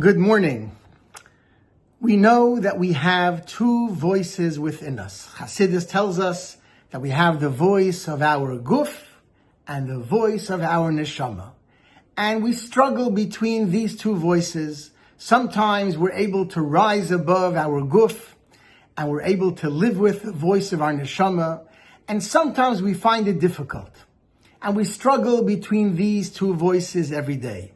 Good morning. We know that we have two voices within us. Hasidus tells us that we have the voice of our guf and the voice of our neshama. And we struggle between these two voices. Sometimes we're able to rise above our guf and we're able to live with the voice of our neshama. And sometimes we find it difficult. And we struggle between these two voices every day.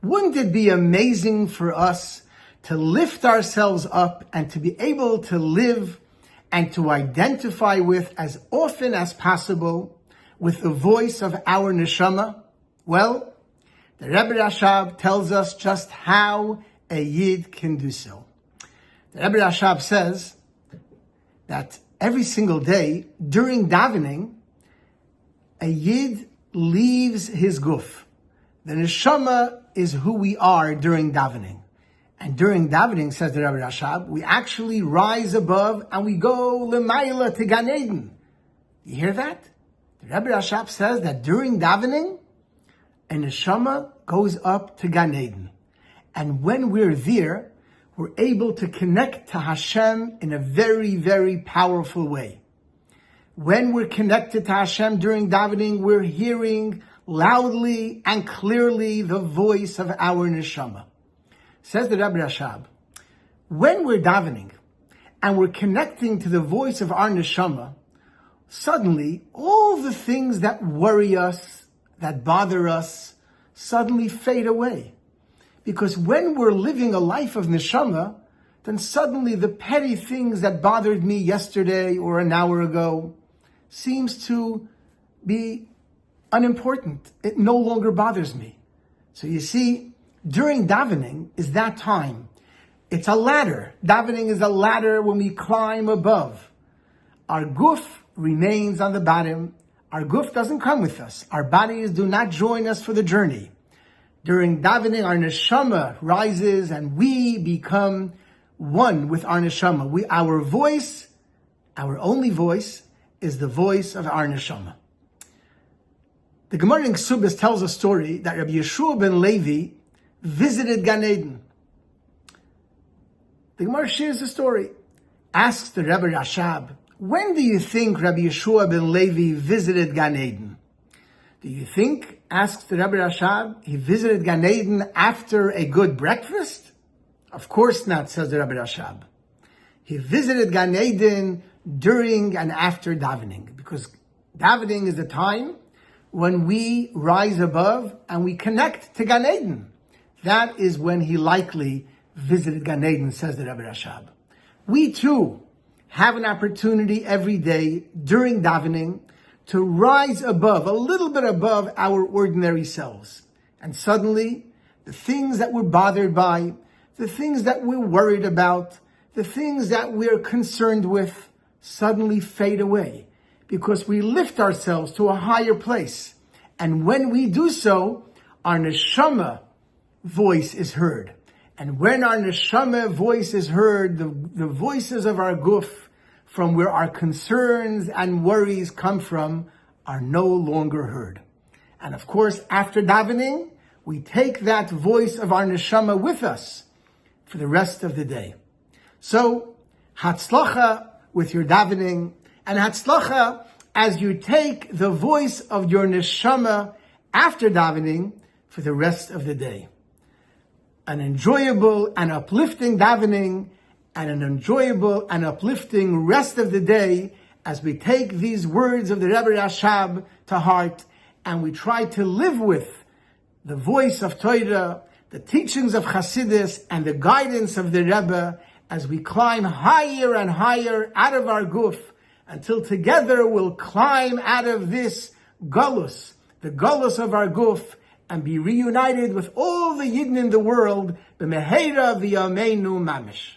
Wouldn't it be amazing for us to lift ourselves up and to be able to live and to identify with as often as possible with the voice of our neshama? Well, the Rebbe Rashab tells us just how a Yid can do so. The Rebbe Rashab says that every single day during davening, a Yid leaves his guf. The neshama is who we are during davening. And during davening, says the Rabbi Rashab, we actually rise above and we go l'mayla to Gan Eden. You hear that? The Rabbi Rashab says that during davening, a neshama goes up to Gan Eden. And when we're there, we're able to connect to Hashem in a very, very powerful way. When we're connected to Hashem during davening, we're hearing loudly and clearly the voice of our neshama. Says the Rabbi Rashab, when we're davening and we're connecting to the voice of our neshama, suddenly all the things that worry us, that bother us, suddenly fade away. Because when we're living a life of neshama, then suddenly the petty things that bothered me yesterday or an hour ago seems to be unimportant. It no longer bothers me. So you see, during davening is that time. It's a ladder. Davening is a ladder when we climb above. Our guf remains on the bottom. Our guf doesn't come with us. Our bodies do not join us for the journey. During davening, our neshama rises and we become one with our neshama. Our voice, our only voice, is the voice of our neshama. The Gemara in Ksubis tells a story that Rabbi Yeshua ben Levi visited Gan Eden. The Gemara shares the story. Asks the Rebbe Rashab, when do you think Rabbi Yeshua ben Levi visited Gan Eden? Do you think, asks the Rebbe Rashab, he visited Gan Eden after a good breakfast? Of course not, says the Rebbe Rashab. He visited Gan Eden during and after davening, because davening is the time when we rise above and we connect to Gan Eden. That is when he likely visited Gan Eden, says the Rebbe Rashab. We too have an opportunity every day during davening to rise above, a little bit above our ordinary selves. And suddenly, the things that we're bothered by, the things that we're worried about, the things that we're concerned with, suddenly fade away. Because we lift ourselves to a higher place. And when we do so, our neshama voice is heard. And when our neshama voice is heard, the voices of our guf, from where our concerns and worries come from, are no longer heard. And of course, after davening, we take that voice of our neshama with us for the rest of the day. So, hatzlacha with your davening, and hatzlacha as you take the voice of your neshama after davening for the rest of the day. An enjoyable and uplifting davening and an enjoyable and uplifting rest of the day as we take these words of the Rebbe Rashab to heart and we try to live with the voice of Torah, the teachings of Hasidus, and the guidance of the Rebbe as we climb higher and higher out of our guf until together we'll climb out of this galus, the galus of our guf, and be reunited with all the Yidden in the world, b'meheira v'yameinu mamish.